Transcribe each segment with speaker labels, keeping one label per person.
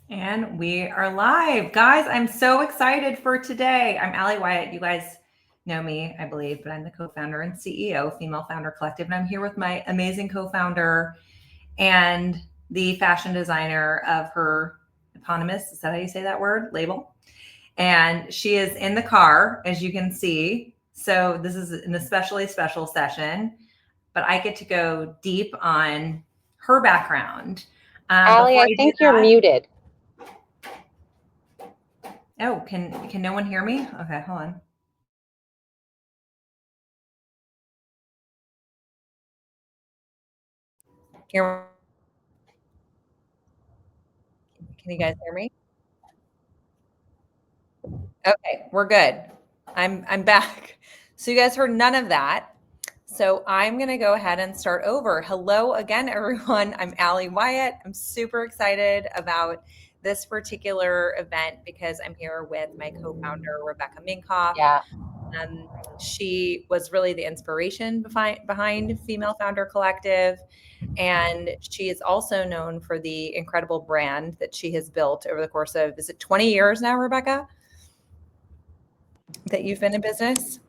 Speaker 1: And we are live. Guys, I'm so excited for today. I'm Allie Wyatt. You guys know me, I believe, but I'm the co-founder and CEO of Female Founder Collective. And I'm here with my amazing co-founder and the fashion designer of her eponymous, is that how you say that word? Label. And she is in the car, as you can see. So this is an especially special session, but I get to go deep on her background.
Speaker 2: Allie,
Speaker 1: Before
Speaker 2: I
Speaker 1: I do
Speaker 2: think you're
Speaker 1: that,
Speaker 2: muted.
Speaker 1: oh, can no one hear me? Okay, hold on. Can you guys hear me? Okay, we're good. I'm back. So you guys heard none of that. So I'm going to go ahead and start over. Hello again, everyone. I'm Allie Wyatt. I'm super excited about this particular event because I'm here with my co-founder, Rebecca Minkoff.
Speaker 2: Yeah.
Speaker 1: She was really the inspiration behind Female Founder Collective. And she is also known for the incredible brand that she has built over the course of, is it 20 years now, Rebecca, that you've been in business?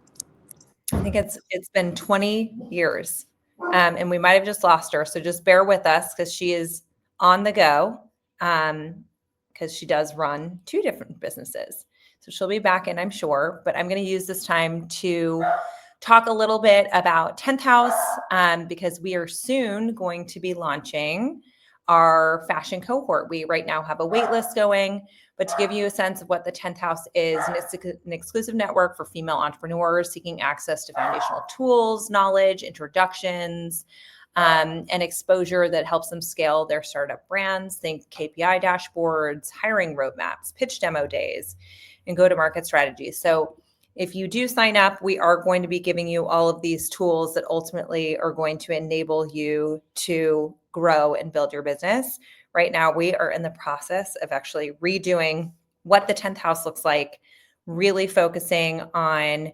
Speaker 1: I think it's been 20 years. And we might have just lost her. So just bear with us because she is on the go because she does run two different businesses. So she'll be back in, I'm sure. But I'm going to use this time to talk a little bit about 10th House because we are soon going to be launching our fashion cohort. We right now have a wait list going. But to give you a sense of what the 10th House is, and it's an exclusive network for female entrepreneurs seeking access to foundational tools, knowledge, introductions, and exposure that helps them scale their startup brands. Think KPI dashboards, hiring roadmaps, pitch demo days, and go-to-market strategies. So if you do sign up, we are going to be giving you all of these tools that ultimately are going to enable you to grow and build your business. Right now, we are in the process of actually redoing what the 10th house looks like, really focusing on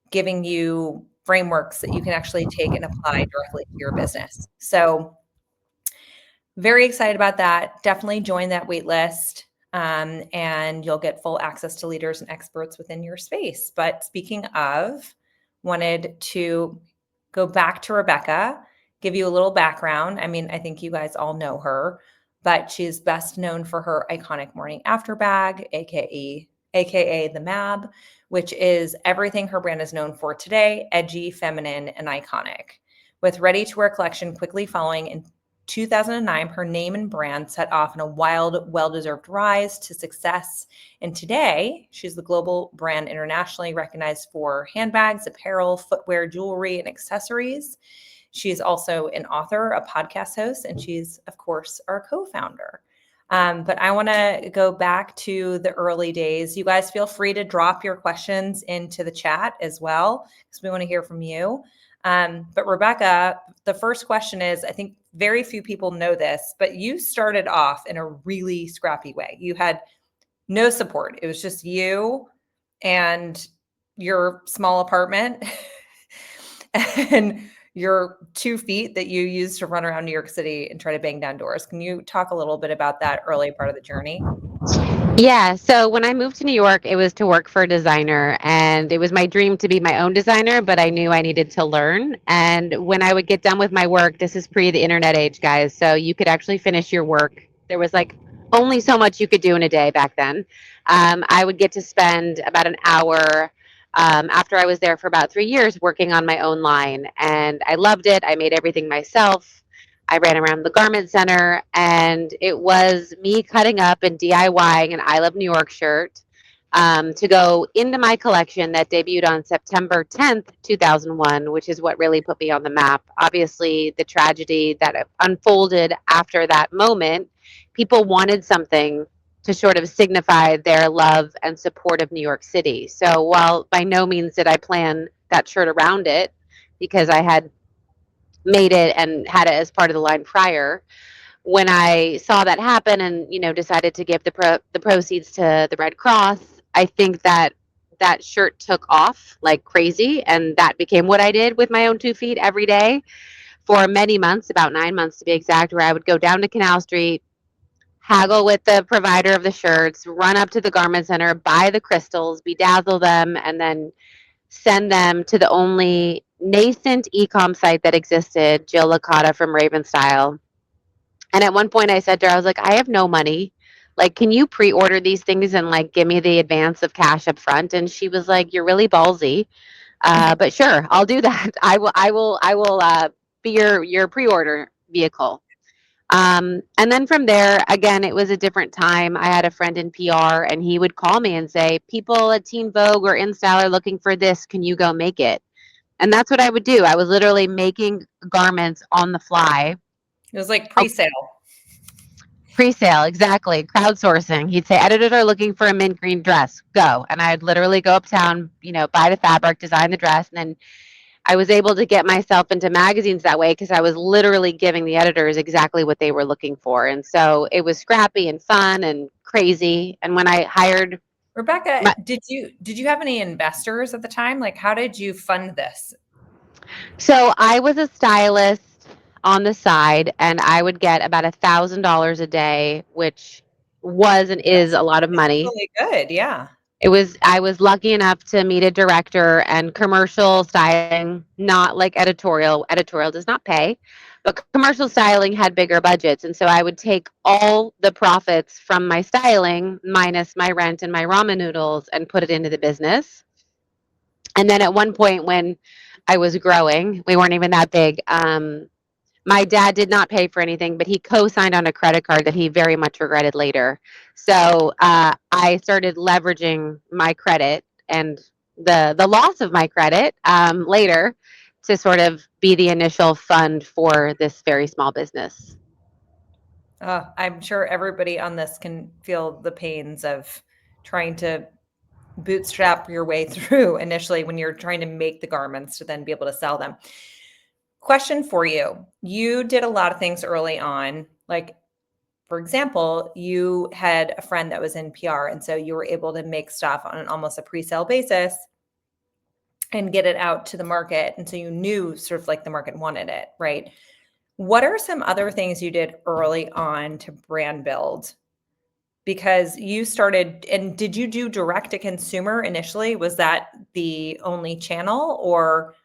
Speaker 1: giving you frameworks that you can actually take and apply directly to your business. So very excited about that. Definitely join that wait list. And you'll get full access to leaders and experts within your space. But speaking of, wanted to go back to Rebecca, give you a little background. I mean, I think you guys all know her, but she's best known for her iconic morning after bag, aka the MAB, which is everything her brand is known for today: edgy, feminine, and iconic. With ready-to-wear collection quickly following in 2009, her name and brand set off in a wild, well-deserved rise to success. And today, she's the global brand internationally recognized for handbags, apparel, footwear, jewelry, and accessories. She's also an author, a podcast host, and she's, of course, our co-founder. But I want to go back to the early days. You guys feel free to drop your questions into the chat as well, because we want to hear from you. But Rebecca, the first question is, I think very few people know this, but you started off in a really scrappy way. You had no support. It was just you and your small apartment and your 2 feet that you used to run around New York City and try to bang down doors. Can you talk a little bit about that early part of the journey?
Speaker 2: Yeah. So when I moved to New York, it was to work for a designer, and it was my dream to be my own designer, but I knew I needed to learn. And when I would get done with my work, this is pre the internet age, guys. So you could actually finish your work. There was like only so much you could do in a day back then. I would get to spend about an hour after I was there for about 3 years working on my own line. And I loved it. I made everything myself. I ran around the garment center, and it was me cutting up and DIYing an I Love New York shirt to go into my collection that debuted on September 10th, 2001, which is what really put me on the map. Obviously, the tragedy that unfolded after that moment, people wanted something to sort of signify their love and support of New York City. So while by no means did I plan that shirt around it, because I had made it and had it as part of the line prior, when I saw that happen and decided to give the proceeds to the Red Cross, I think that that shirt took off like crazy, and that became what I did with my own 2 feet every day for many months, about 9 months to be exact, where I would go down to Canal Street, haggle with the provider of the shirts, run up to the garment center, buy the crystals, bedazzle them, and then send them to the only nascent e-com site that existed, Jill Licata from Raven Style. And at one point I said to her, I was like, I have no money. Like, can you pre-order these things and like give me the advance of cash up front? And she was like, you're really ballsy. But sure, I'll do that. I will be your pre-order vehicle. And then from there, again, it was a different time. I had a friend in PR, and he would call me and say, people at Teen Vogue or InStyle are looking for this. Can you go make it? And that's what I would do. I was literally making garments on the fly.
Speaker 1: It was like
Speaker 2: Oh,
Speaker 1: pre-sale.
Speaker 2: pre-sale, exactly. Crowdsourcing. He'd say, editors are looking for a mint green dress. Go. And I'd literally go uptown, buy the fabric, design the dress, and then I was able to get myself into magazines that way because I was literally giving the editors exactly what they were looking for. And so it was scrappy and fun and crazy. And when I hired
Speaker 1: Rebecca,
Speaker 2: my,
Speaker 1: did you have any investors at the time? Like, how did you fund this?
Speaker 2: so I was a stylist on the side, and I would get about $1,000 a day, which was and is
Speaker 1: That's
Speaker 2: a lot of money.
Speaker 1: really good. Yeah.
Speaker 2: I was lucky enough to meet a director, and commercial styling, not like editorial. Editorial does not pay, but commercial styling had bigger budgets. And so I would take all the profits from my styling minus my rent and my ramen noodles and put it into the business. And then at one point when I was growing, we weren't even that big. My dad did not pay for anything, but he co-signed on a credit card that he very much regretted later. So I started leveraging my credit and the loss of my credit later to sort of be the initial fund for this very small business.
Speaker 1: I'm sure everybody on this can feel the pains of trying to bootstrap your way through initially when you're trying to make the garments to then be able to sell them. Question for you. You did a lot of things early on. Like, for example, you had a friend that was in PR, and so you were able to make stuff on an almost a pre-sale basis and get it out to the market. And so you knew sort of like the market wanted it, right? What are some other things you did early on to brand build? Because you started, and did you do direct to consumer initially? Was that the only channel, or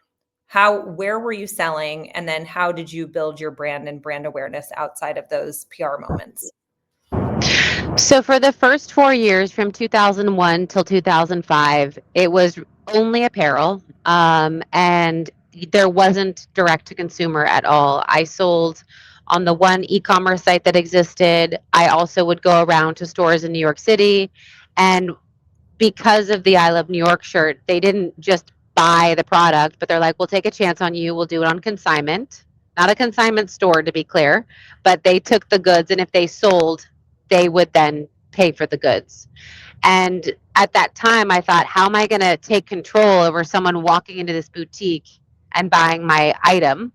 Speaker 1: where were you selling? And then how did you build your brand and brand awareness outside of those PR moments?
Speaker 2: So for the first 4 years, from 2001 till 2005, it was only apparel, and there wasn't direct to consumer at all. I sold on the one e-commerce site that existed. I also would go around to stores in New York City, and because of the I Love New York shirt, they didn't just buy the product, but they're like, we'll take a chance on you. We'll do it on consignment. Not a consignment store, to be clear, but they took the goods, and if they sold, they would then pay for the goods. And at that time, I thought, how am I going to take control over someone walking into this boutique and buying my item?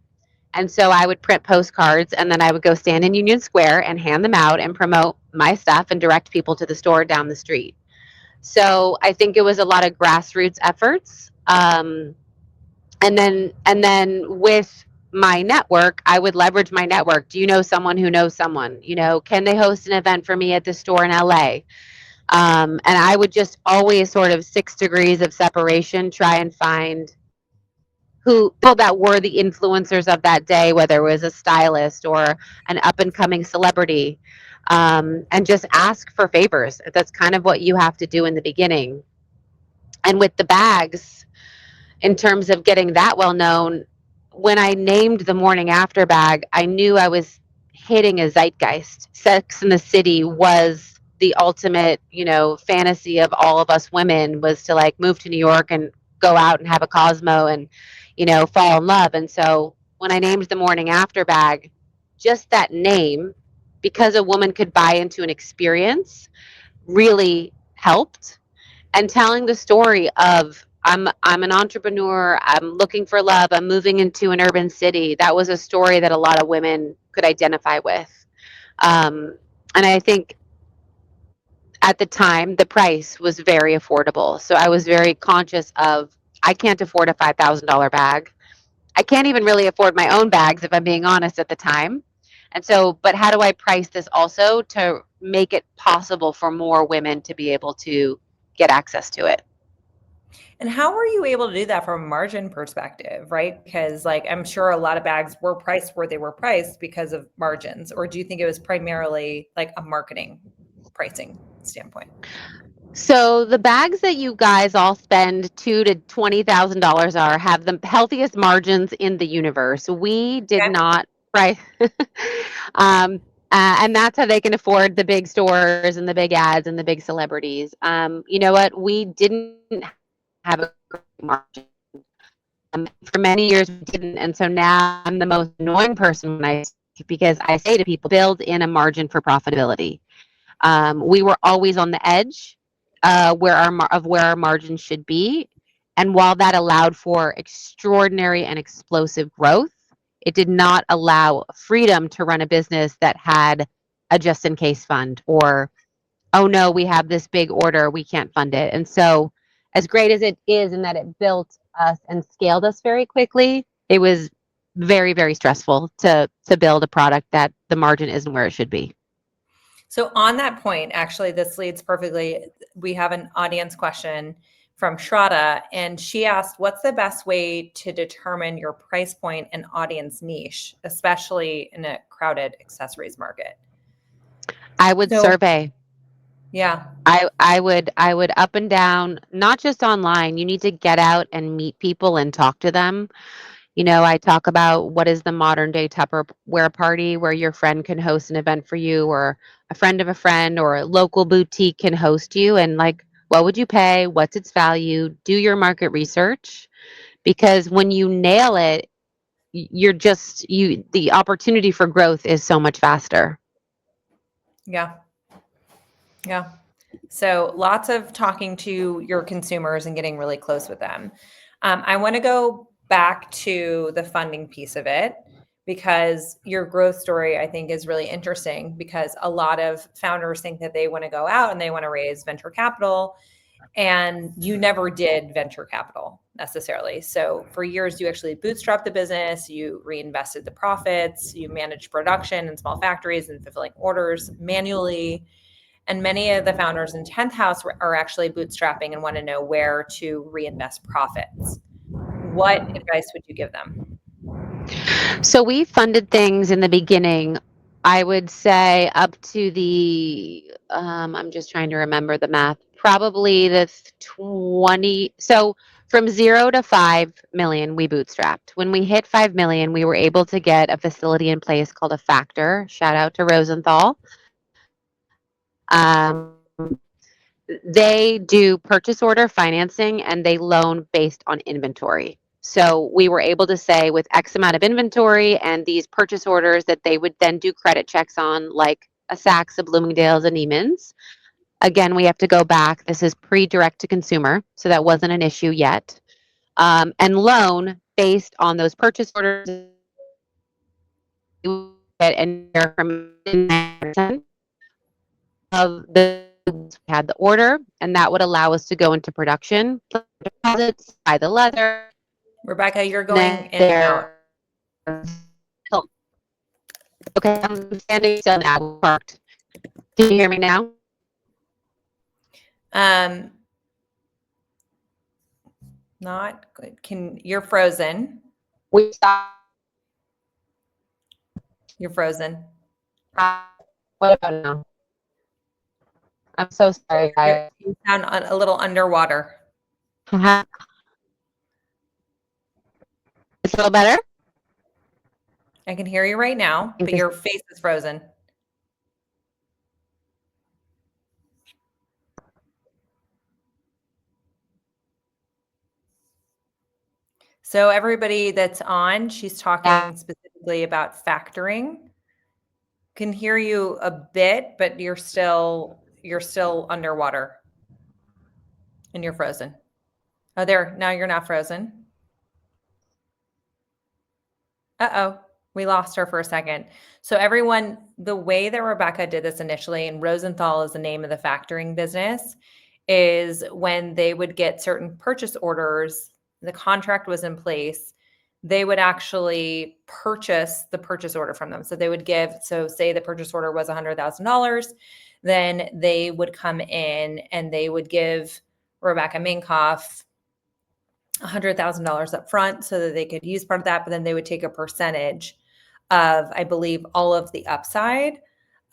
Speaker 2: And so I would print postcards, and then I would go stand in Union Square and hand them out and promote my stuff and direct people to the store down the street. So I think it was a lot of grassroots efforts. And then with my network, I would leverage my network. Do you know someone who knows someone? Can they host an event for me at the store in LA? And I would just always sort of 6 degrees of separation try and find who people that were the influencers of that day, whether it was a stylist or an up and coming celebrity, and just ask for favors. That's kind of what you have to do in the beginning. And with the bags, in terms of getting that well known, when I named the morning after bag, I knew I was hitting a zeitgeist. Sex in the City was the ultimate, fantasy of all of us women, was to like move to New York and go out and have a Cosmo and, fall in love. And so when I named the morning after bag, just that name, because a woman could buy into an experience, really helped. And telling the story of I'm an entrepreneur, I'm looking for love, I'm moving into an urban city. That was a story that a lot of women could identify with. And I think at the time the price was very affordable. So I was very conscious of, I can't afford a $5,000 bag. I can't even really afford my own bags, if I'm being honest, at the time. And so, but how do I price this also to make it possible for more women to be able to get access to it.
Speaker 1: And how were you able to do that from a margin perspective, right? Because like I'm sure a lot of bags were priced where they were priced because of margins, or do you think it was primarily like a marketing pricing standpoint?
Speaker 2: So the bags that you guys all spend $2,000 to $20,000 are have the healthiest margins in the universe. We did
Speaker 1: Okay.
Speaker 2: not price, and that's how they can afford the big stores and the big ads and the big celebrities. You know what? We didn't have a great margin. For many years we didn't, and so now I'm the most annoying person when because I say to people, build in a margin for profitability. We were always on the edge where our margins should be, and while that allowed for extraordinary and explosive growth, it did not allow freedom to run a business that had a just-in-case fund or, oh no, we have this big order, we can't fund it. And so, as great as it is in that it built us and scaled us very quickly, it was very, very stressful to build a product that the margin isn't where it should be.
Speaker 1: So on that point, actually, this leads perfectly. We have an audience question from Shraddha, and she asked, what's the best way to determine your price point and audience niche, especially in a crowded accessories market?
Speaker 2: I would survey.
Speaker 1: Yeah.
Speaker 2: I would up and down, not just online. You need to get out and meet people and talk to them. You know, I talk about what is the modern day Tupperware party where your friend can host an event for you, or a friend of a friend, or a local boutique can host you, and like, what would you pay? What's its value? Do your market research, because when you nail it, the opportunity for growth is so much faster.
Speaker 1: Yeah. Yeah. So lots of talking to your consumers and getting really close with them. I want to go back to the funding piece of it, because your growth story, I think, is really interesting, because a lot of founders think that they want to go out and they want to raise venture capital, and you never did venture capital necessarily. So for years, you actually bootstrapped the business, you reinvested the profits, you managed production in small factories and fulfilling orders manually. And many of the founders in 10th House are actually bootstrapping and want to know where to reinvest profits. What advice would you give them?
Speaker 2: So we funded things in the beginning, I would say up to I'm just trying to remember the math, probably the 20. So from 0 to 5 million, we bootstrapped. When we hit 5 million, we were able to get a facility in place called a factor. Shout out to Rosenthal. Um, they do purchase order financing and they loan based on inventory. So we were able to say with X amount of inventory and these purchase orders that they would then do credit checks on, like a Saks, a Bloomingdale's, a Neiman's. Again, we have to go back. This is pre-direct to consumer, so that wasn't an issue yet. And loan based on those purchase orders get anywhere from 9% of the had the order, and that would allow us to go into production, deposits, buy the leather.
Speaker 1: Rebecca, you're going in and out.
Speaker 2: Okay, I'm standing still now. Parked. Can you hear me now?
Speaker 1: Not good. You're frozen.
Speaker 2: We stopped.
Speaker 1: You're frozen.
Speaker 2: What about now? I'm so sorry, guys.
Speaker 1: You sound a little underwater.
Speaker 2: It's a little better.
Speaker 1: I can hear you right now, but your face is frozen. So everybody that's on, she's talking specifically about factoring. Can hear you a bit, but you're still underwater and you're frozen. Oh, there. Now you're not frozen. Uh-oh. We lost her for a second. So everyone, the way that Rebecca did this initially, and Rosenthal is the name of the factoring business, is when they would get certain purchase orders, the contract was in place, they would actually purchase the purchase order from them. So they would say the purchase order was $100,000. then they would come in and they would give Rebecca Minkoff $100,000 up front so that they could use part of that, but then they would take a percentage of, I believe, all of the upside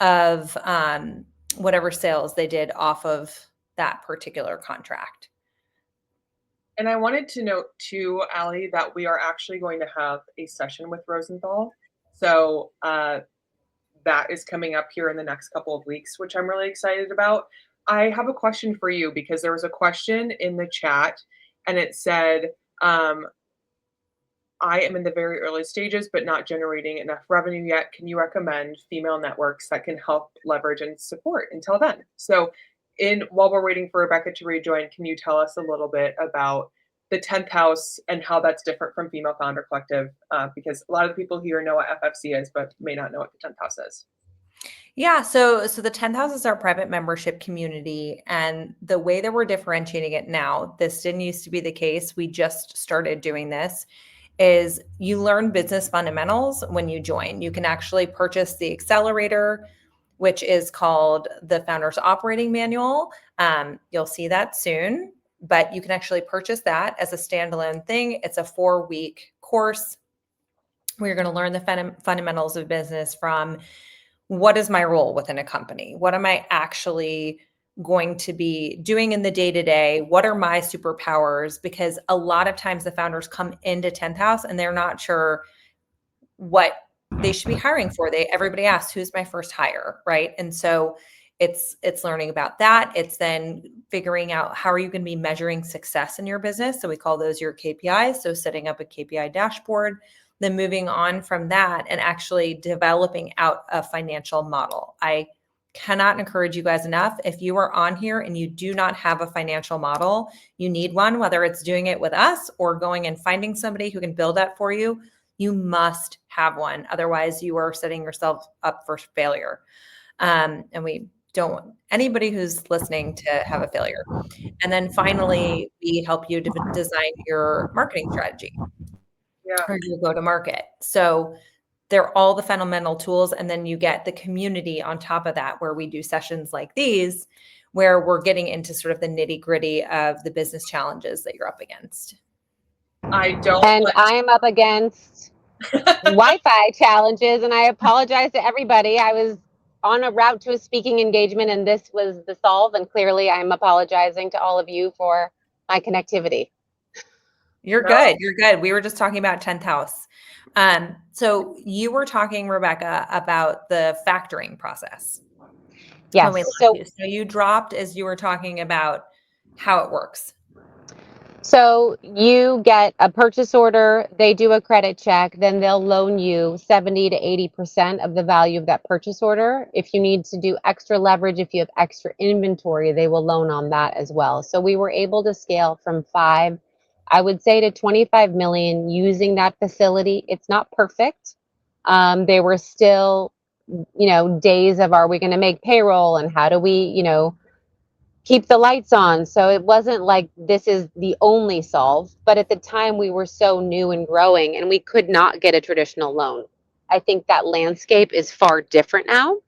Speaker 1: of whatever sales they did off of that particular contract.
Speaker 3: And I wanted to note too, Allie, that we are actually going to have a session with Rosenthal. So that is coming up here in the next couple of weeks, which I'm really excited about. I have a question for you because there was a question in the chat and it said, I am in the very early stages, but not generating enough revenue yet. Can you recommend female networks that can help leverage and support until then? So while we're waiting for Rebecca to rejoin, can you tell us a little bit about the 10th house and how that's different from Female Founder Collective? Because a lot of the people here know what FFC is, but may not know what the 10th house is.
Speaker 1: Yeah, so the 10th house is our private membership community, and the way that we're differentiating it now, this didn't used to be the case. We just started doing this. Is you learn business fundamentals when you join. You can actually purchase the accelerator, which is called the Founders Operating Manual. You'll see that soon, but you can actually purchase that as a standalone thing. It's a 4-week course where you're going to learn the fundamentals of business from what is my role within a company? What am I actually going to be doing in the day-to-day? What are my superpowers? Because a lot of times the founders come into 10th house and they're not sure what they should be hiring for. Everybody asks, who's my first hire, right? And so it's learning about that. It's then figuring out how are you going to be measuring success in your business. So we call those your KPIs. So setting up a KPI dashboard, then moving on from that and actually developing out a financial model. I cannot encourage you guys enough. If you are on here and you do not have a financial model, you need one, whether it's doing it with us or going and finding somebody who can build that for you. You must have one. Otherwise, you are setting yourself up for failure. And we don't want anybody who's listening to have a failure. And then finally, we help you design your marketing strategy or your go-to-market. So they're all the fundamental tools. And then you get the community on top of that, where we do sessions like these, where we're getting into sort of the nitty-gritty of the business challenges that you're up against.
Speaker 2: I am up against Wi-Fi challenges, and I apologize to everybody. I was on a route to a speaking engagement, and this was the solve. And clearly, I'm apologizing to all of you for my connectivity.
Speaker 1: You're good. You're good. We were just talking about 10th house. So you were talking, Rebecca, about the factoring process.
Speaker 2: Yes.
Speaker 1: So you dropped as you were talking about how it works.
Speaker 2: So you get a purchase order, they do a credit check, then they'll loan you 70 to 80% of the value of that purchase order. If you need to do extra leverage, if you have extra inventory, they will loan on that as well. So we were able to scale from 5, I would say, to 25 million using that facility. It's not perfect. They were still, days of, are we going to make payroll and how do we, keep the lights on? So it wasn't like this is the only solve, but at the time we were so new and growing and we could not get a traditional loan. I think that landscape is far different now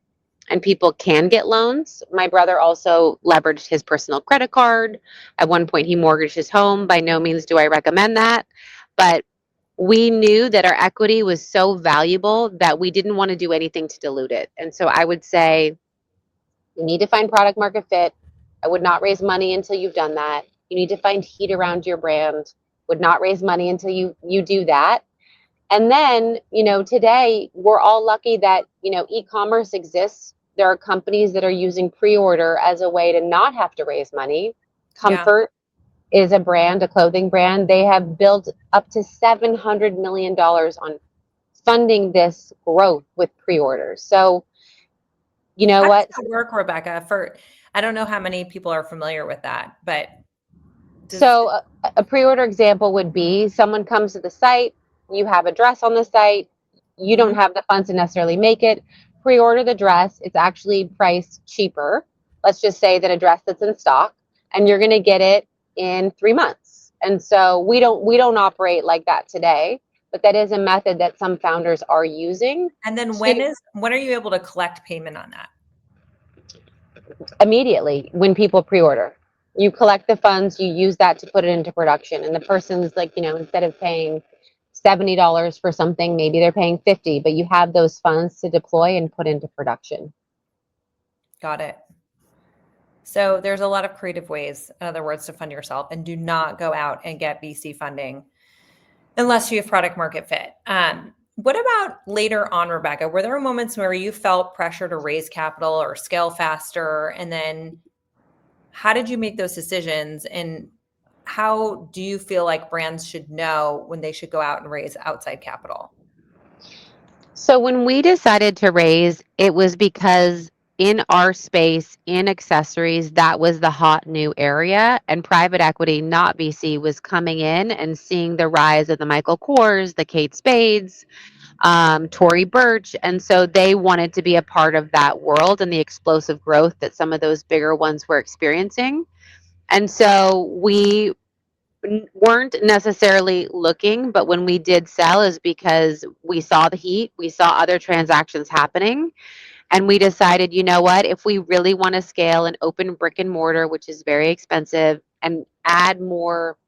Speaker 2: and people can get loans. My brother also leveraged his personal credit card. At one point he mortgaged his home. By no means do I recommend that, but we knew that our equity was so valuable that we didn't want to do anything to dilute it. And so I would say you need to find product market fit. I would not raise money until you've done that. You need to find heat around your brand. Would not raise money until you do that. And then, today we're all lucky that, e-commerce exists. There are companies that are using pre-order as a way to not have to raise money. Comfort is a brand, a clothing brand. They have built up to $700 million on funding this growth with pre-orders. So,
Speaker 1: How does that work, Rebecca? I don't know how many people are familiar with that, but.
Speaker 2: So a pre-order example would be someone comes to the site, you have a dress on the site, you don't have the funds to necessarily make it, pre-order the dress, it's actually priced cheaper. Let's just say that a dress that's in stock and you're going to get it in 3 months. And so we don't operate like that today, but that is a method that some founders are using.
Speaker 1: And then when are you able to collect payment on that?
Speaker 2: immediately when people pre-order. You collect the funds, you use that to put it into production, and the person's like, instead of paying $70 for something, maybe they're paying 50, but you have those funds to deploy and put into production.
Speaker 1: Got it. So there's a lot of creative ways, in other words, to fund yourself, and do not go out and get VC funding unless you have product market fit. What about later on, Rebecca? Were there moments where you felt pressure to raise capital or scale faster? And then how did you make those decisions? And how do you feel like brands should know when they should go out and raise outside capital?
Speaker 2: So when we decided to raise, it was because in our space, in accessories, that was the hot new area, and private equity, not VC, was coming in and seeing the rise of the Michael Kors, the Kate Spades, Tory Burch, and so they wanted to be a part of that world and the explosive growth that some of those bigger ones were experiencing. And so we weren't necessarily looking, but when we did sell is because we saw the heat, we saw other transactions happening, and we decided, you know what, if we really want to scale and open brick and mortar, which is very expensive, and add more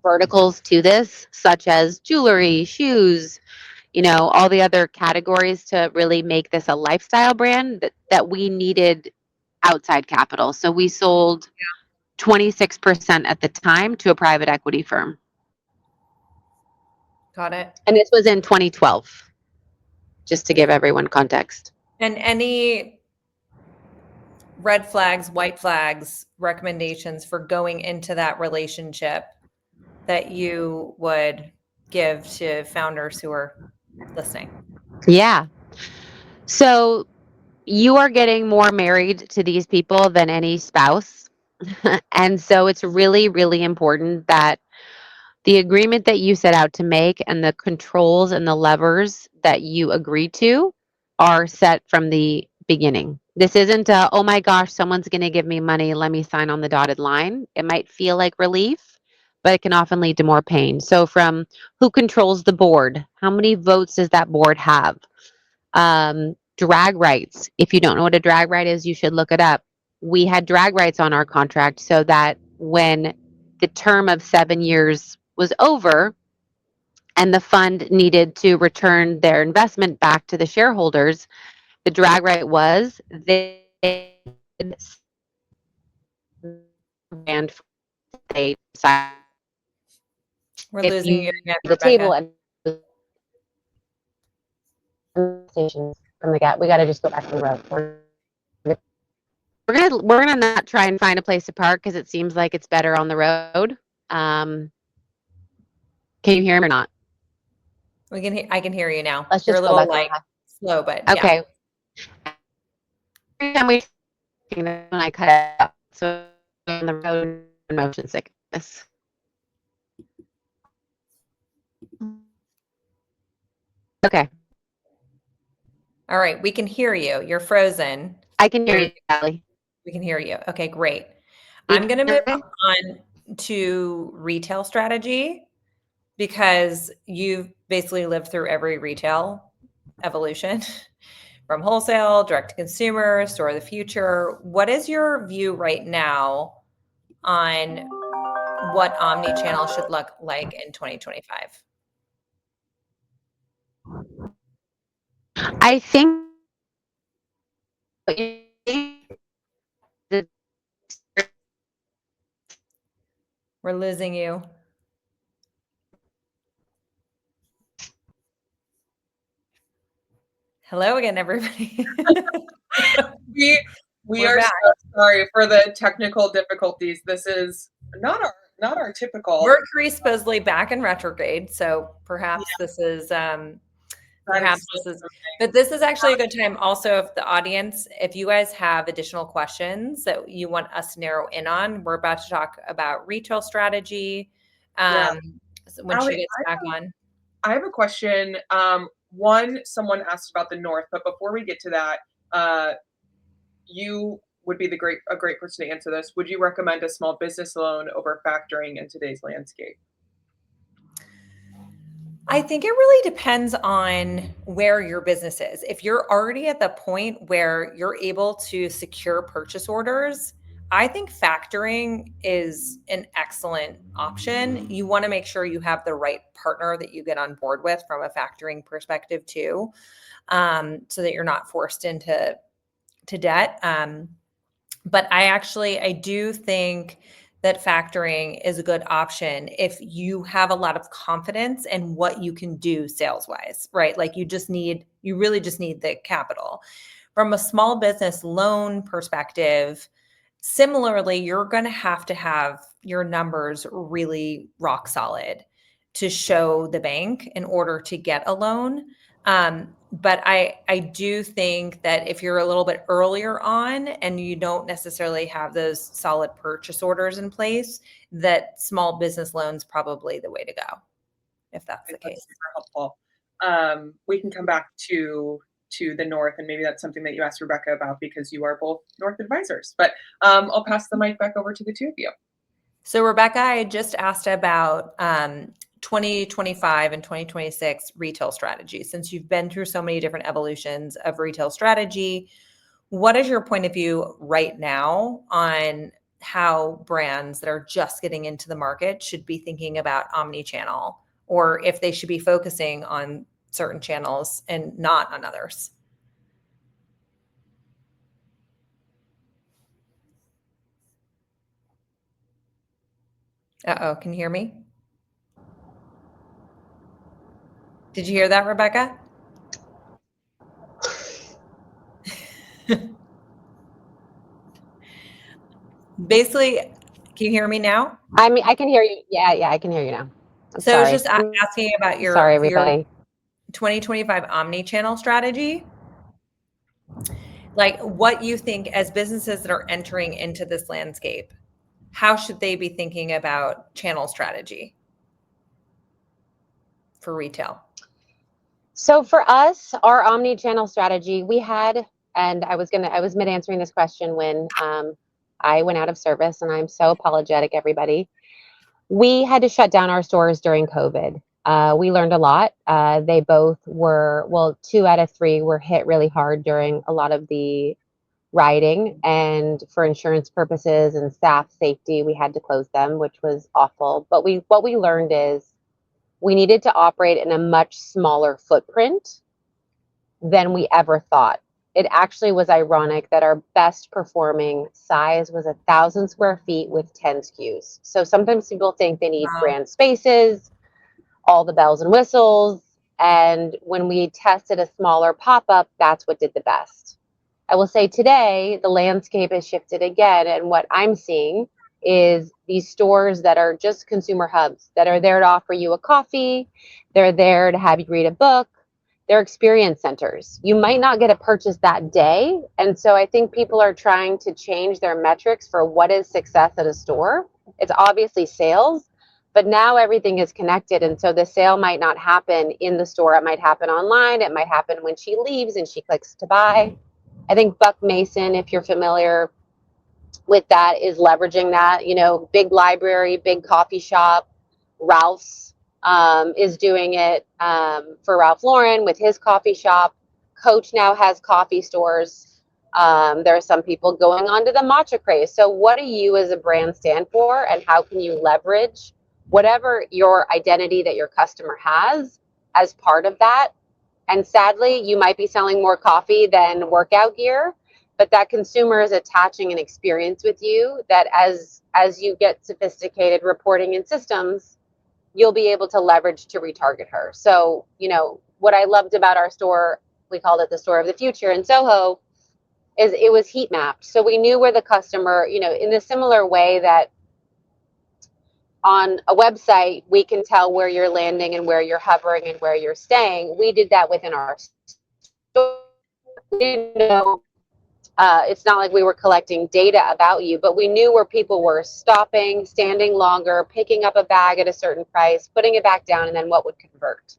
Speaker 2: verticals to this, such as jewelry, shoes, all the other categories to really make this a lifestyle brand, that we needed outside capital. So we sold 26% at the time to a private equity firm.
Speaker 1: Got it.
Speaker 2: And this was in 2012, just to give everyone context.
Speaker 1: And any red flags, white flags, recommendations for going into that relationship that you would give to founders who are listening?
Speaker 2: Yeah. So you are getting more married to these people than any spouse. And so it's really, really important that the agreement that you set out to make and the controls and the levers that you agree to are set from the beginning. This isn't a, oh my gosh, someone's going to give me money, let me sign on the dotted line. It might feel like relief, but it can often lead to more pain. So from who controls the board, how many votes does that board have? Drag rights. If you don't know what a drag right is, you should look it up. We had drag rights on our contract so that when the term of 7 years was over and the fund needed to return their investment back to the shareholders, the drag right was they and they decided
Speaker 1: We're
Speaker 2: if
Speaker 1: losing
Speaker 2: you
Speaker 1: you again,
Speaker 2: the table
Speaker 1: Rebecca.
Speaker 2: and stations from the gap. We got to just go back to the road. We're gonna not try and find a place to park because it seems like it's better on the road. Can you hear him or not?
Speaker 1: I can hear you now.
Speaker 2: Let's
Speaker 1: You're a
Speaker 2: just go
Speaker 1: little
Speaker 2: back.
Speaker 1: like slow, but
Speaker 2: Okay.
Speaker 1: yeah.
Speaker 2: Every time when I cut it out, so on the road, motion sickness. Okay,
Speaker 1: All right, we can hear you. You're frozen.
Speaker 2: I can hear you, Allie.
Speaker 1: We can hear you. Okay, great.
Speaker 2: You
Speaker 1: I'm going to
Speaker 2: hear
Speaker 1: move
Speaker 2: me?
Speaker 1: on to retail strategy because you've basically lived through every retail evolution from wholesale, direct to consumer, store of the future. What is your view right now on what omni-channel should look like in 2025?
Speaker 2: I think
Speaker 1: We're losing you. Hello again, everybody.
Speaker 3: We
Speaker 1: We're
Speaker 3: are
Speaker 1: back.
Speaker 3: so sorry for the technical difficulties. This is not our typical.
Speaker 1: Mercury supposedly back in retrograde, so perhaps this is but this is actually a good time also if the audience, if you guys have additional questions that you want us to narrow in on, we're about to talk about retail strategy. When
Speaker 3: Allie,
Speaker 1: she gets back on.
Speaker 3: I have a question. Someone asked about the North, but before we get to that, you would be a great person to answer this. Would you recommend a small business loan over factoring in today's landscape?
Speaker 1: I think it really depends on where your business is. If you're already at the point where you're able to secure purchase orders, I think factoring is an excellent option. You want to make sure you have the right partner that you get on board with from a factoring perspective too, so that you're not forced into debt. But I do think that factoring is a good option if you have a lot of confidence in what you can do sales wise, right? Like you really just need the capital. From a small business loan perspective, similarly, you're going to have your numbers really rock solid to show the bank in order to get a loan. But I do think that if you're a little bit earlier on and you don't necessarily have those solid purchase orders in place, that small business loans probably the way to go, if that's the
Speaker 3: That's
Speaker 1: case.
Speaker 3: super helpful. We can come back to the North, and maybe that's something that you asked Rebecca about because you are both North advisors. But I'll pass the mic back over to the two of you.
Speaker 1: So Rebecca, I just asked about 2025 and 2026 retail strategy. Since you've been through so many different evolutions of retail strategy, what is your point of view right now on how brands that are just getting into the market should be thinking about omni-channel, or if they should be focusing on certain channels and not on others? Uh-oh, can you hear me? Did you hear that, Rebecca? Basically, can you hear me now?
Speaker 2: I mean, I can hear you. Yeah, I can hear you now. I'm
Speaker 1: So I was
Speaker 2: sorry.
Speaker 1: just asking about
Speaker 2: Sorry,
Speaker 1: your
Speaker 2: everybody.
Speaker 1: 2025 omni-channel strategy, like what you think as businesses that are entering into this landscape, how should they be thinking about channel strategy for retail?
Speaker 2: So for us, our omni-channel strategy, we had, and I was mid answering this question when I went out of service, and I'm so apologetic, everybody. We had to shut down our stores during COVID. We learned a lot. They both were, well, 2 out of 3 were hit really hard during a lot of the rioting, and for insurance purposes and staff safety, we had to close them, which was awful. But what we learned is we needed to operate in a much smaller footprint than we ever thought. It actually was ironic that our best performing size was 1,000 square feet with 10 SKUs. So sometimes people think they need
Speaker 1: Wow.
Speaker 2: brand spaces, all the bells and whistles. And when we tested a smaller pop up, that's what did the best. I will say today, the landscape has shifted again. And what I'm seeing is these stores that are just consumer hubs that are there to offer you a coffee, they're there to have you read a book. They're experience centers. You might not get a purchase that day. And so I think people are trying to change their metrics for what is success at a store. It's obviously sales, but now everything is connected. And so the sale might not happen in the store. It might happen online. It might happen when she leaves and she clicks to buy. I think Buck Mason, if you're familiar with that, is leveraging that. You know, big library, big coffee shop. Ralph's is doing it for Ralph Lauren with his coffee shop. Coach now has coffee stores. There are some people going on to the matcha craze. So what do you as a brand stand for, and how can you leverage whatever your identity that your customer has as part of that? And sadly, you might be selling more coffee than workout gear, but that consumer is attaching an experience with you that as you get sophisticated reporting and systems, you'll be able to leverage to retarget her. So, you know, what I loved about our store, we called it the store of the future in Soho, is it was heat mapped. So we knew where the customer, you know, in the similar way that on a website, we can tell where you're landing and where you're hovering and where you're staying. We did that within our store. We didn't know, it's not like we were collecting data about you, but we knew where people were stopping, standing longer, picking up a bag at a certain price, putting it back down, and then what would convert.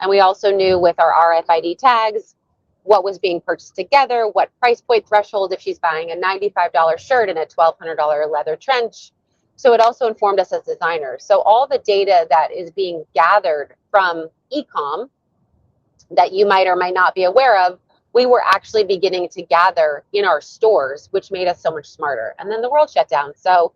Speaker 2: And we also knew with our RFID tags what was being purchased together, what price point threshold, if she's buying a $95 shirt and a $1,200 leather trench, So it also informed us as designers. So all the data that is being gathered from e-com that you might or might not be aware of, we were actually beginning to gather in our stores, which made us so much smarter. And then the world shut down. So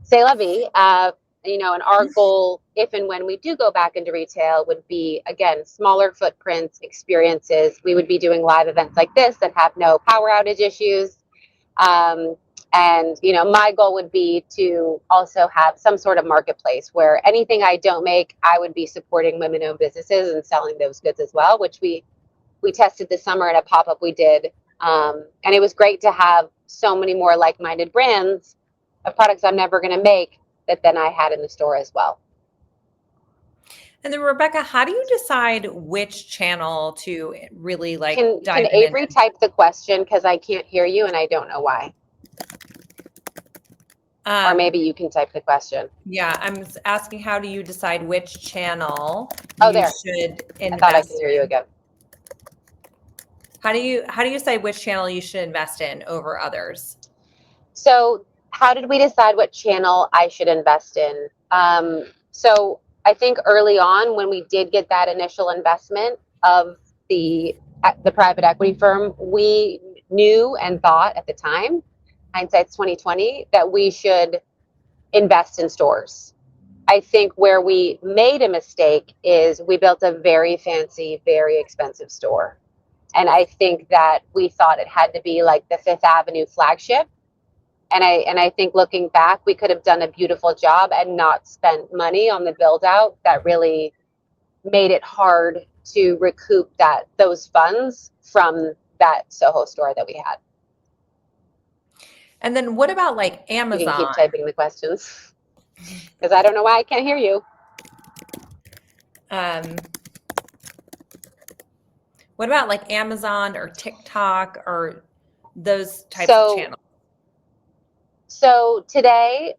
Speaker 2: c'est la vie. And our goal, if and when we do go back into retail, would be, again, smaller footprints, experiences. We would be doing live events like this that have no power outage issues. My goal would be to also have some sort of marketplace where anything I don't make, I would be supporting women-owned businesses and selling those goods as well, which we tested this summer at a pop-up we did. And it was great to have so many more like-minded brands of products I'm never going to make that then I had in the store as well.
Speaker 1: And then Rebecca, how do you decide which channel to really
Speaker 2: Can
Speaker 1: dive
Speaker 2: Avery
Speaker 1: in?
Speaker 2: type the question, because I can't hear you and I don't know why? Or maybe you can type the question.
Speaker 1: Yeah, I'm asking, how do you decide which channel
Speaker 2: there.
Speaker 1: should invest
Speaker 2: I thought I could hear you again.
Speaker 1: How do you decide which channel you should invest in over others?
Speaker 2: So how did we decide what channel I should invest in? So I think early on, when we did get that initial investment of the private equity firm, we knew and thought at the time, hindsight's 2020, that we should invest in stores. I think where we made a mistake is we built a very fancy, very expensive store. And I think that we thought it had to be like the Fifth Avenue flagship. And I think looking back, we could have done a beautiful job and not spent money on the build out that really made it hard to recoup those funds from that Soho store that we had.
Speaker 1: And then what about Amazon?
Speaker 2: You can keep typing the questions because I don't know why I can't hear you.
Speaker 1: What about Amazon or TikTok or those types of channels?
Speaker 2: So today,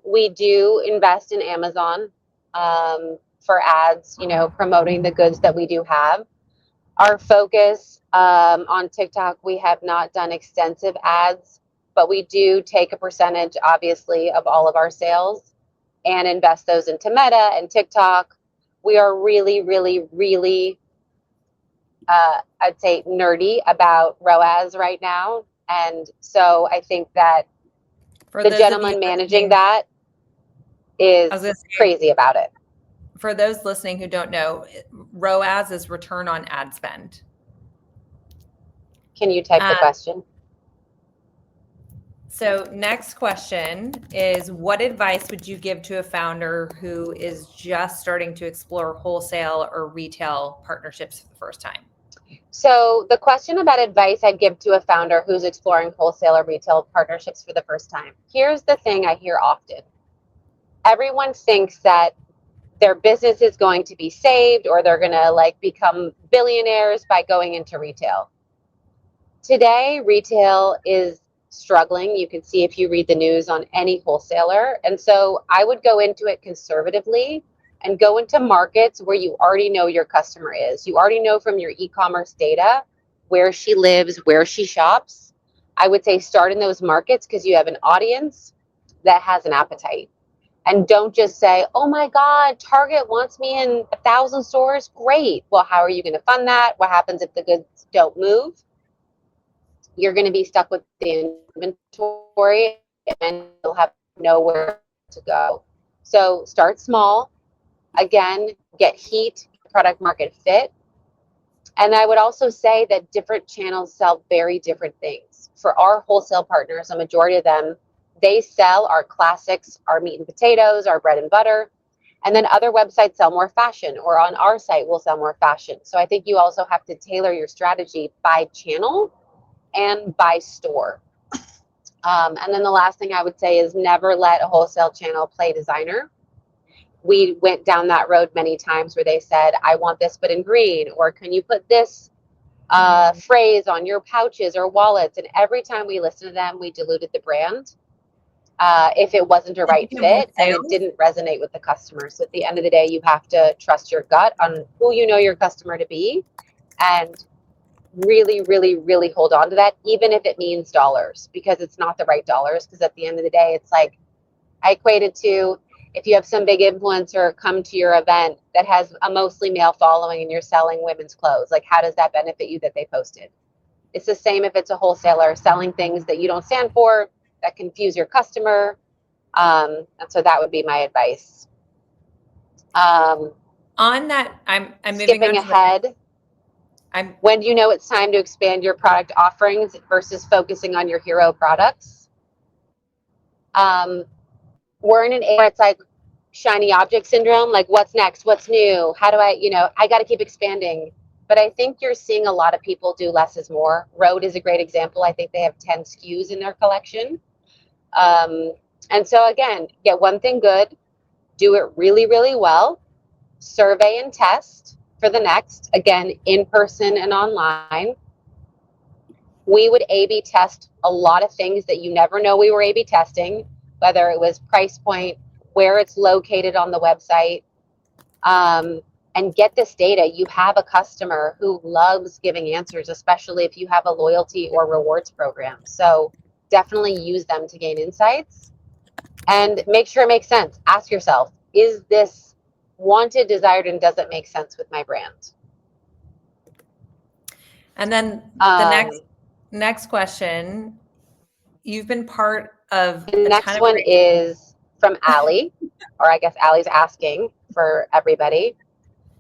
Speaker 2: we do invest in Amazon for ads, promoting the goods that we do have. Our focus on TikTok, we have not done extensive ads, but we do take a percentage, obviously, of all of our sales and invest those into Meta and TikTok. We are really, really, really, I'd say, nerdy about ROAS right now. And so I think that the gentleman managing that is crazy about it.
Speaker 1: For those listening who don't know, ROAS is return on ad spend.
Speaker 2: Can you type the question?
Speaker 1: So next question is, what advice would you give to a founder who is just starting to explore wholesale or retail partnerships for the first time?
Speaker 2: So the question about advice I'd give to a founder who's exploring wholesale or retail partnerships for the first time. Here's the thing I hear often. Everyone thinks that their business is going to be saved or they're going to become billionaires by going into retail. Today, retail is struggling. You can see if you read the news on any wholesaler. And so I would go into it conservatively and go into markets where you already know your customer is. You already know from your e-commerce data where she lives, where she shops. I would say start in those markets because you have an audience that has an appetite. And don't just say, oh my God, Target wants me in 1,000 stores. Great. Well, how are you going to fund that? What happens if the goods don't move? You're going to be stuck with the inventory and you'll have nowhere to go. So start small. Again, get heat, product market fit. And I would also say that different channels sell very different things. For our wholesale partners, a majority of them, they sell our classics, our meat and potatoes, our bread and butter. And then other websites sell more fashion, or on our site, we'll sell more fashion. So I think you also have to tailor your strategy by channel and by store. And then the last thing I would say is never let a wholesale channel play designer. We went down that road many times where they said, I want this, but in green, or can you put this phrase on your pouches or wallets? And every time we listened to them, we diluted the brand. If it wasn't a right fit and it didn't resonate with the customer. So at the end of the day, you have to trust your gut on who you know your customer to be and really, really, really hold on to that, even if it means dollars, because it's not the right dollars. Because at the end of the day, it's like, I equate it to if you have some big influencer come to your event that has a mostly male following and you're selling women's clothes, like how does that benefit you that they posted? It's the same if it's a wholesaler selling things that you don't stand for, that confuse your customer. And so that would be my advice.
Speaker 1: On that, I'm moving
Speaker 2: Skipping
Speaker 1: on to
Speaker 2: ahead.
Speaker 1: I'm
Speaker 2: When do you know it's time to expand your product offerings versus focusing on your hero products? We're in an era, it's like shiny object syndrome, like what's next, what's new, how do I got to keep expanding. But I think you're seeing a lot of people do less is more. Rode is a great example. I think they have 10 SKUs in their collection. And so again, get one thing good, do it really, really well, survey and test for the next, again, in person and online. We would A/B test a lot of things that you never know we were A/B testing, whether it was price point, where it's located on the website, and get this data. You have a customer who loves giving answers, especially if you have a loyalty or rewards program. So definitely use them to gain insights and make sure it makes sense. Ask yourself, is this wanted, desired, and does it make sense with my brand?
Speaker 1: And then the next question, you've been part of
Speaker 2: the next one is from Allie, or I guess Allie's asking for everybody.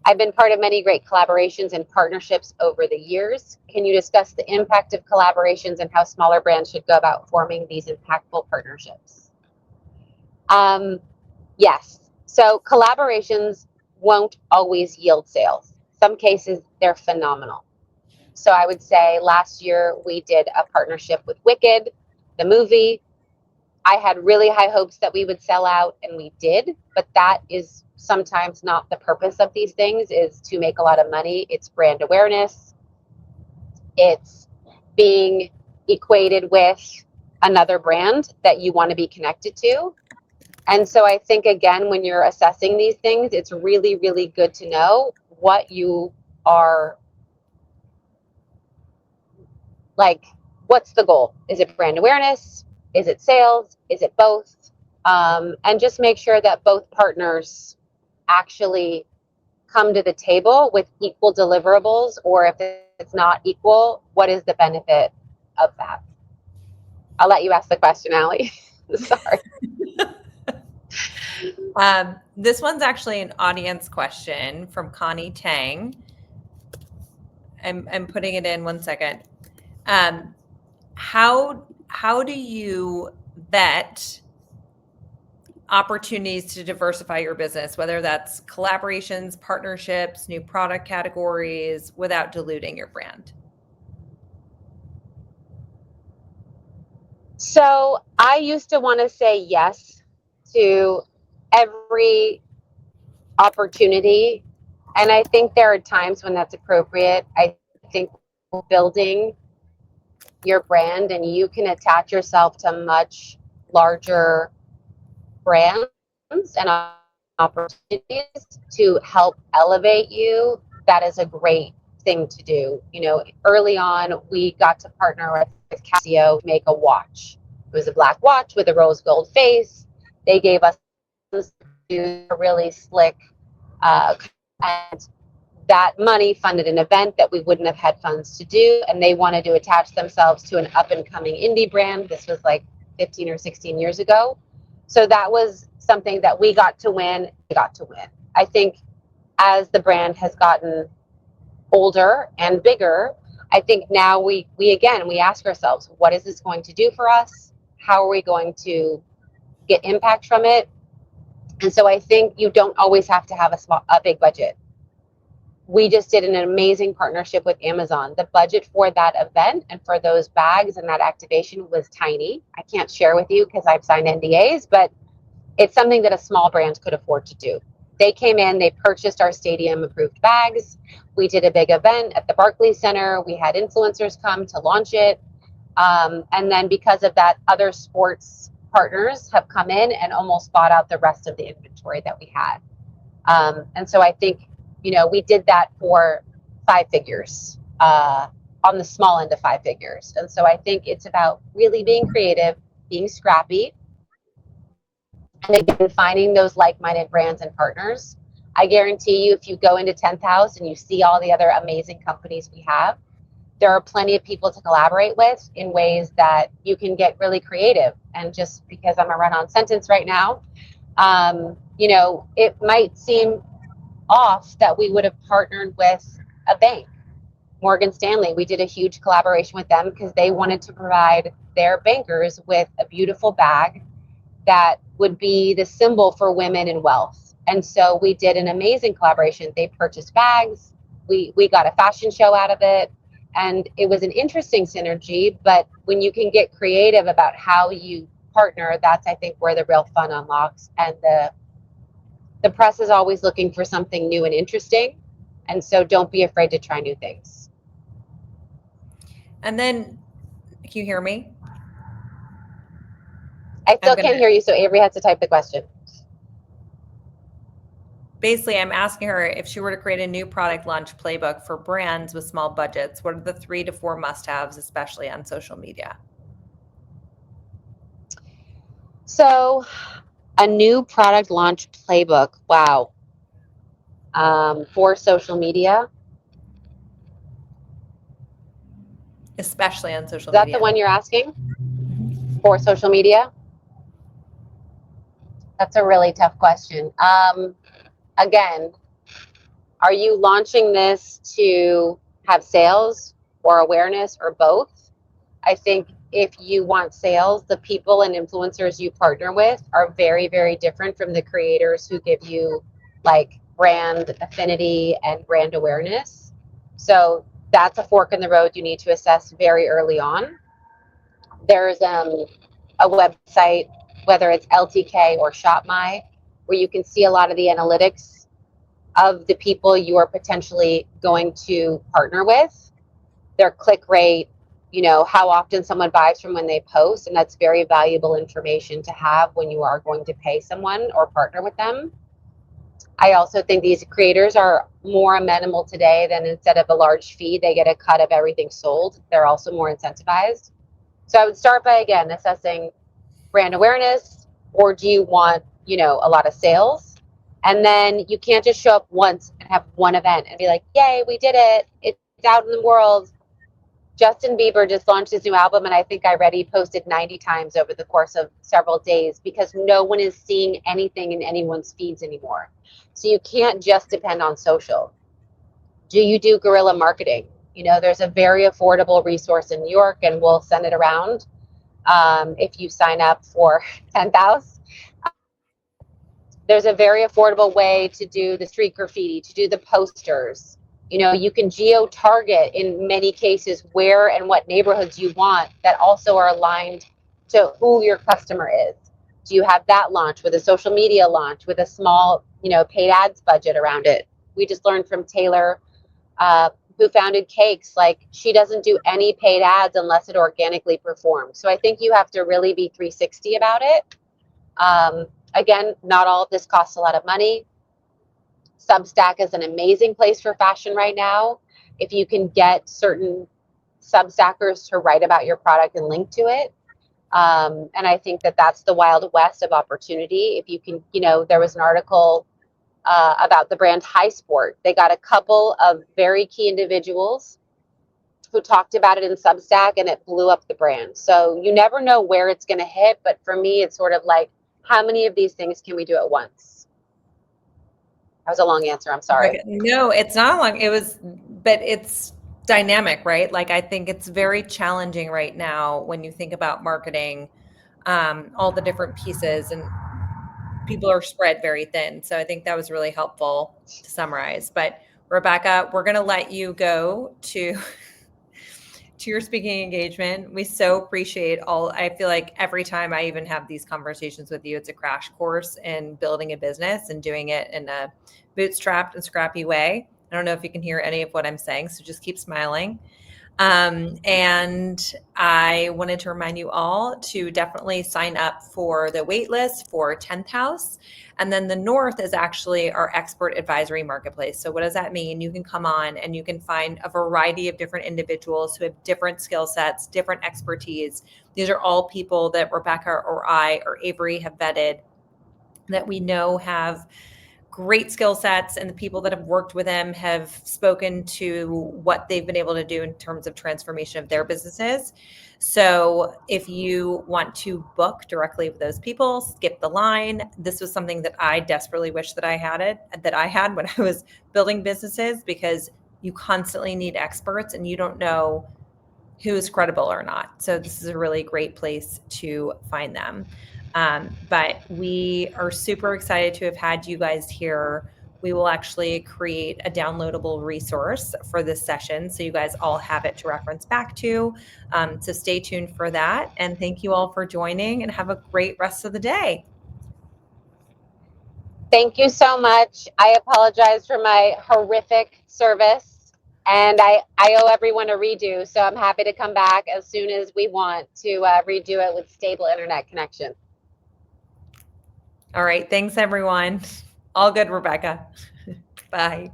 Speaker 2: I've been part of many great collaborations and partnerships over the years. Can you discuss the impact of collaborations and how smaller brands should go about forming these impactful partnerships? Yes. So collaborations won't always yield sales. Some cases, they're phenomenal. So I would say last year we did a partnership with Wicked, the movie. I had really high hopes that we would sell out, and we did, but that is sometimes not the purpose of these things, is to make a lot of money. It's brand awareness. It's being equated with another brand that you want to be connected to. And so I think, again, when you're assessing these things, it's really, really good to know what you are like. What's the goal? Is it brand awareness? Is it sales? Is it both? And just make sure that both partners actually come to the table with equal deliverables, or if it's not equal, what is the benefit of that? I'll let you ask the question, Allie. Sorry.
Speaker 1: This one's actually an audience question from Connie Tang. I'm putting it in 1 second. How do you vet opportunities to diversify your business, whether that's collaborations, partnerships, new product categories, without diluting your brand?
Speaker 2: So I used to want to say yes to every opportunity, and I think there are times when that's appropriate. I think building your brand, and you can attach yourself to much larger brands and opportunities to help elevate you. That is a great thing to do. Early on, we got to partner with Casio to make a watch. It was a black watch with a rose gold face. They gave us a really slick, and that money funded an event that we wouldn't have had funds to do, and they wanted to attach themselves to an up-and-coming indie brand. This was like 15 or 16 years ago. So that was something that we got to win. I think as the brand has gotten older and bigger, I think now we ask ourselves, what is this going to do for us? How are we going to get impact from it? And so I think you don't always have to have a big budget. We just did an amazing partnership with Amazon. The budget for that event and for those bags and that activation was tiny. I can't share with you because I've signed NDAs, but it's something that a small brand could afford to do. They came in, they purchased our stadium approved bags. We did a big event at the Barclays Center. We had influencers come to launch it. And then because of that, other sports partners have come in and almost bought out the rest of the inventory that we had. And so I think, we did that for 5 figures, on the small end of 5 figures. And so I think it's about really being creative, being scrappy, And again, finding those like-minded brands and partners. I guarantee you, if you go into 10th House and you see all the other amazing companies we have, there are plenty of people to collaborate with in ways that you can get really creative. And just because I'm a run-on sentence right now, it might seem off that we would have partnered with a bank. Morgan Stanley, we did a huge collaboration with them because they wanted to provide their bankers with a beautiful bag that would be the symbol for women in wealth. And so we did an amazing collaboration. They purchased bags. We got a fashion show out of it. And it was an interesting synergy. But when you can get creative about how you partner, that's, I think, where the real fun unlocks. And the press is always looking for something new and interesting. And so don't be afraid to try new things.
Speaker 1: And then, can you hear me?
Speaker 2: I still can't hear you, so Avery has to type the question.
Speaker 1: Basically, I'm asking her if she were to create a new product launch playbook for brands with small budgets, what are the 3 to 4 must-haves, especially on social media?
Speaker 2: So, a new product launch playbook. Wow. For social media.
Speaker 1: Especially on social
Speaker 2: Is that
Speaker 1: media.
Speaker 2: the one you're asking? For social media? That's a really tough question. Again, are you launching this to have sales or awareness or both? I think if you want sales, the people and influencers you partner with are very, very different from the creators who give you like brand affinity and brand awareness. So that's a fork in the road you need to assess very early on. There's a website, whether it's LTK or ShopMy, where you can see a lot of the analytics of the people you are potentially going to partner with, their click rate, how often someone buys from when they post. And that's very valuable information to have when you are going to pay someone or partner with them. I also think these creators are more amenable today than instead of a large fee, they get a cut of everything sold. They're also more incentivized. So I would start by, again, assessing brand awareness, or do you want, a lot of sales? And then you can't just show up once and have one event and be like, yay, we did it. It's out in the world. Justin Bieber just launched his new album, and I think I read he posted 90 times over the course of several days because no one is seeing anything in anyone's feeds anymore. So you can't just depend on social. Do you do guerrilla marketing? There's a very affordable resource in New York, and we'll send it around if you sign up for 10,000. There's a very affordable way to do the street graffiti, to do the posters. You can geo-target in many cases where and what neighborhoods you want that also are aligned to who your customer is. Do you have that launch with a social media launch with a small, paid ads budget around it? We just learned from Taylor, who founded Cakes, like she doesn't do any paid ads unless it organically performs. So I think you have to really be 360 about it. Again, not all of this costs a lot of money. Substack is an amazing place for fashion right now. If you can get certain Substackers to write about your product and link to it. And I think that that's the wild west of opportunity. If you can, there was an article about the brand High Sport. They got a couple of very key individuals who talked about it in Substack, and it blew up the brand. So you never know where it's going to hit. But for me, it's sort of like, how many of these things can we do at once? That was a long answer. I'm sorry.
Speaker 1: Okay. No, it's not long. But it's dynamic, right? Like, I think it's very challenging right now when you think about marketing, all the different pieces, and people are spread very thin. So I think that was really helpful to summarize. But Rebecca, we're going to let you go to your speaking engagement. We so appreciate I feel like every time I even have these conversations with you, it's a crash course in building a business and doing it in a bootstrapped and scrappy way. I don't know if you can hear any of what I'm saying, so just keep smiling. And I wanted to remind you all to definitely sign up for the wait list for 10th House. And then the North is actually our expert advisory marketplace. So what does that mean? You can come on and you can find a variety of different individuals who have different skill sets, different expertise. These are all people that Rebecca or I or Avery have vetted that we know have great skill sets, and the people that have worked with them have spoken to what they've been able to do in terms of transformation of their businesses. So if you want to book directly with those people, skip the line. This was something that I desperately wish that I had when I was building businesses, because you constantly need experts and you don't know who is credible or not. So this is a really great place to find them. But we are super excited to have had you guys here. We will actually create a downloadable resource for this session, so you guys all have it to reference back to. So stay tuned for that. And thank you all for joining, and have a great rest of the day.
Speaker 2: Thank you so much. I apologize for my horrific service, and I owe everyone a redo. So I'm happy to come back as soon as we want to redo it with stable internet connection.
Speaker 1: All right. Thanks, everyone. All good, Rebecca. Bye.